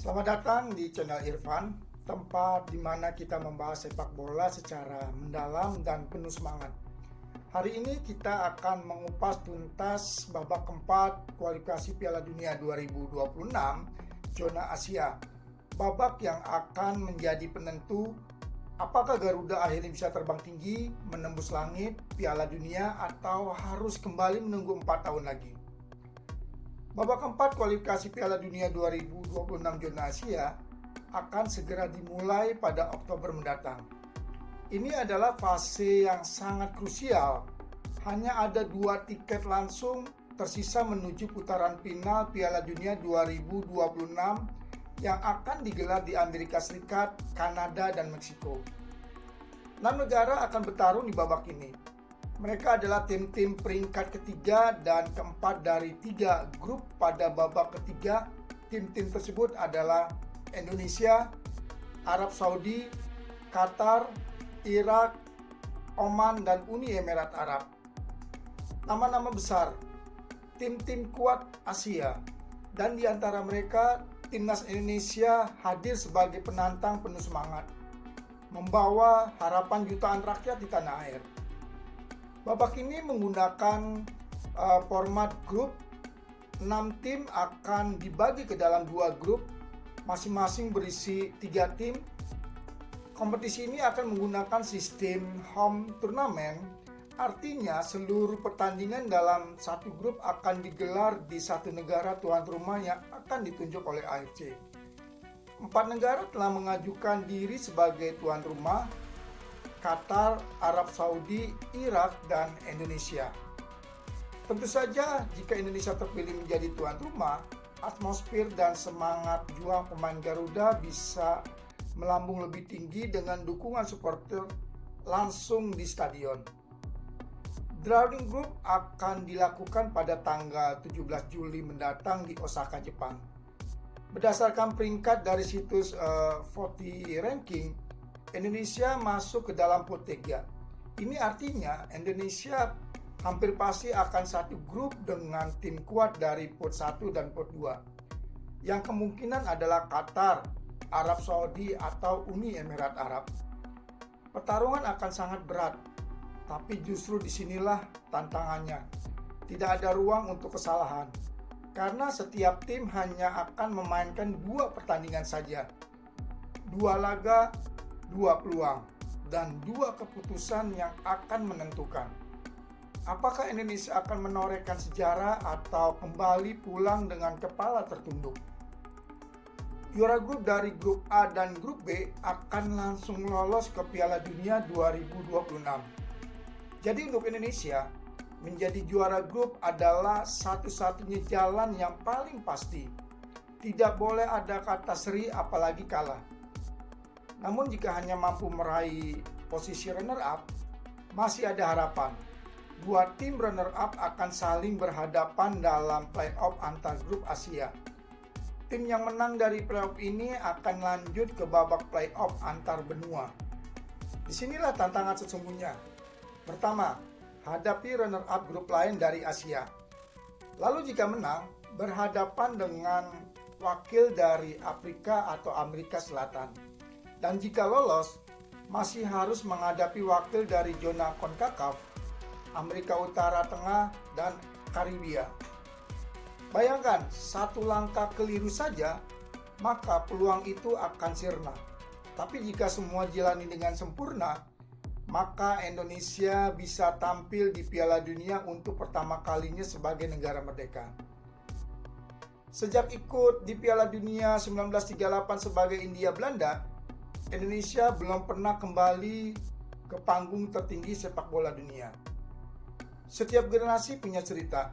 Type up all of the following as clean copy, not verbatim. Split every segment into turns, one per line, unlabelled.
Selamat datang di channel Irfan, tempat di mana kita membahas sepak bola secara mendalam dan penuh semangat. Hari ini kita akan mengupas tuntas babak keempat kualifikasi Piala Dunia 2026 zona Asia. Babak yang akan menjadi penentu apakah Garuda akhirnya bisa terbang tinggi, menembus langit Piala Dunia atau harus kembali menunggu 4 tahun lagi. Babak keempat kualifikasi Piala Dunia 2026 zona Asia akan segera dimulai pada Oktober mendatang. Ini adalah fase yang sangat krusial. Hanya ada 2 tiket langsung tersisa menuju putaran final Piala Dunia 2026 yang akan digelar di Amerika Serikat, Kanada, dan Meksiko. 6 negara akan bertarung di babak ini. Mereka adalah tim-tim peringkat ketiga dan keempat dari 3 grup pada babak ketiga. Tim-tim tersebut adalah Indonesia, Arab Saudi, Qatar, Irak, Oman, dan Uni Emirat Arab. Nama-nama besar, tim-tim kuat Asia, dan di antara mereka Timnas Indonesia hadir sebagai penantang penuh semangat, membawa harapan jutaan rakyat di tanah air. Babak ini menggunakan format grup. 6 tim akan dibagi ke dalam 2 grup, masing-masing berisi 3 tim. Kompetisi ini akan menggunakan sistem home turnamen, artinya seluruh pertandingan dalam satu grup akan digelar di satu negara tuan rumah yang akan ditunjuk oleh AFC. 4 negara telah mengajukan diri sebagai tuan rumah: Qatar, Arab Saudi, Irak, dan Indonesia. Tentu saja jika Indonesia terpilih menjadi tuan rumah, atmosfer dan semangat juang pemain Garuda bisa melambung lebih tinggi dengan dukungan supporter langsung di stadion. Drawing group akan dilakukan pada tanggal 17 Juli mendatang di Osaka, Jepang. Berdasarkan peringkat dari situs Voti Ranking, Indonesia masuk ke dalam pot 3. Ini artinya Indonesia hampir pasti akan satu grup dengan tim kuat dari pot 1 dan pot 2. Yang kemungkinan adalah Qatar, Arab Saudi, atau Uni Emirat Arab. Pertarungan akan sangat berat, tapi justru disinilah tantangannya. Tidak ada ruang untuk kesalahan, karena setiap tim hanya akan memainkan 2 pertandingan saja. 2 laga, 2 peluang, dan 2 keputusan yang akan menentukan apakah Indonesia akan menorehkan sejarah atau kembali pulang dengan kepala tertunduk. Juara grup dari grup A dan grup B akan langsung lolos ke Piala Dunia 2026. Jadi untuk Indonesia, menjadi juara grup adalah satu-satunya jalan yang paling pasti. Tidak boleh ada kata seri apalagi kalah. Namun jika hanya mampu meraih posisi runner up, masih ada harapan. 2 tim runner up akan saling berhadapan dalam playoff antar grup Asia. Tim yang menang dari playoff ini akan lanjut ke babak playoff antar benua. Disinilah tantangan sesungguhnya. Pertama, hadapi runner up grup lain dari Asia. Lalu jika menang, berhadapan dengan wakil dari Afrika atau Amerika Selatan. Dan jika lolos, masih harus menghadapi wakil dari zona CONCACAF, Amerika Utara Tengah, dan Karibia. Bayangkan, 1 langkah keliru saja, maka peluang itu akan sirna. Tapi jika semua jalani dengan sempurna, maka Indonesia bisa tampil di Piala Dunia untuk pertama kalinya sebagai negara merdeka. Sejak ikut di Piala Dunia 1938 sebagai Hindia Belanda, Indonesia belum pernah kembali ke panggung tertinggi sepak bola dunia. Setiap generasi punya cerita.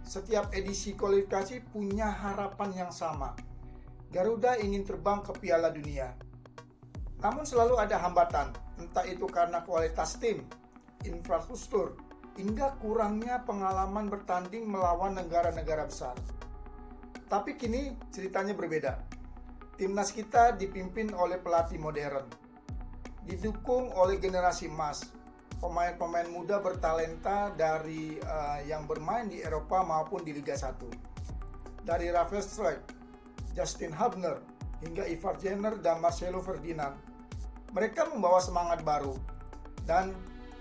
Setiap edisi kualifikasi punya harapan yang sama. Garuda ingin terbang ke Piala Dunia. Namun selalu ada hambatan, entah itu karena kualitas tim, infrastruktur, hingga kurangnya pengalaman bertanding melawan negara-negara besar. Tapi kini ceritanya berbeda. Timnas kita dipimpin oleh pelatih modern, didukung oleh generasi emas, pemain-pemain muda bertalenta dari yang bermain di Eropa maupun di Liga 1. Dari Rafael Struijk, Justin Hubner, hingga Ivar Jenner dan Marcelo Ferdinand. Mereka membawa semangat baru. Dan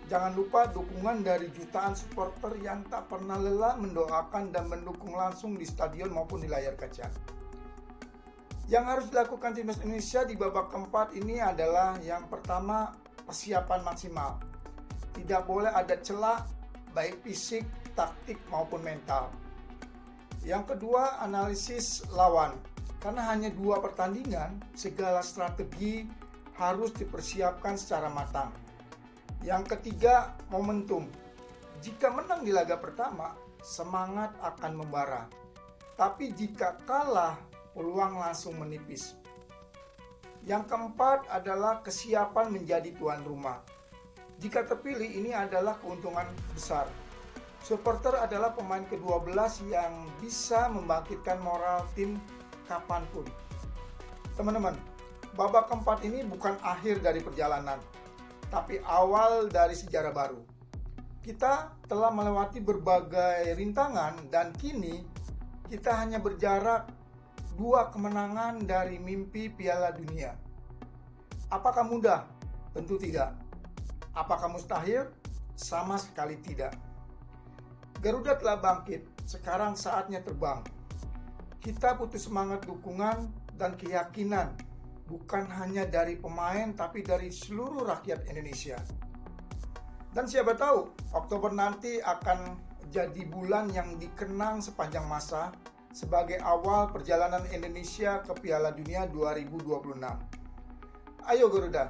jangan lupa dukungan dari jutaan supporter yang tak pernah lelah mendoakan dan mendukung langsung di stadion maupun di layar kaca. Yang harus dilakukan timnas Indonesia di babak keempat ini adalah yang pertama, persiapan maksimal. Tidak boleh ada celah baik fisik, taktik maupun mental. Yang kedua, analisis lawan. Karena hanya 2 pertandingan, segala strategi harus dipersiapkan secara matang. Yang ketiga, momentum. Jika menang di laga pertama, semangat akan membara. Tapi jika kalah, peluang langsung menipis. Yang keempat adalah kesiapan menjadi tuan rumah. Jika terpilih, ini adalah keuntungan besar. Supporter adalah pemain ke-12 yang bisa membangkitkan moral tim kapanpun. Teman-teman, babak keempat ini bukan akhir dari perjalanan, tapi awal dari sejarah baru. Kita telah melewati berbagai rintangan dan kini kita hanya berjarak 2 kemenangan dari mimpi Piala Dunia. Apakah mudah? Tentu tidak. Apakah mustahil? Sama sekali tidak. Garuda telah bangkit, sekarang saatnya terbang. Kita butuh semangat dukungan dan keyakinan, bukan hanya dari pemain tapi dari seluruh rakyat Indonesia. Dan siapa tahu, Oktober nanti akan jadi bulan yang dikenang sepanjang masa sebagai awal perjalanan Indonesia ke Piala Dunia 2026. Ayo Garuda,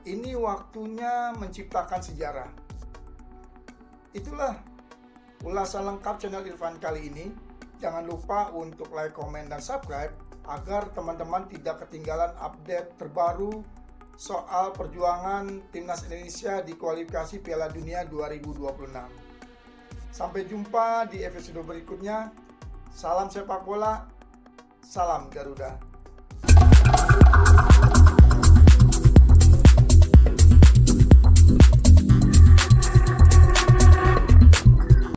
ini waktunya menciptakan sejarah. Itulah ulasan lengkap channel Irfan kali ini. Jangan lupa untuk like, komen, dan subscribe agar teman-teman tidak ketinggalan update terbaru soal perjuangan timnas Indonesia di kualifikasi Piala Dunia 2026. Sampai jumpa di episode berikutnya. Salam sepak bola, salam Garuda.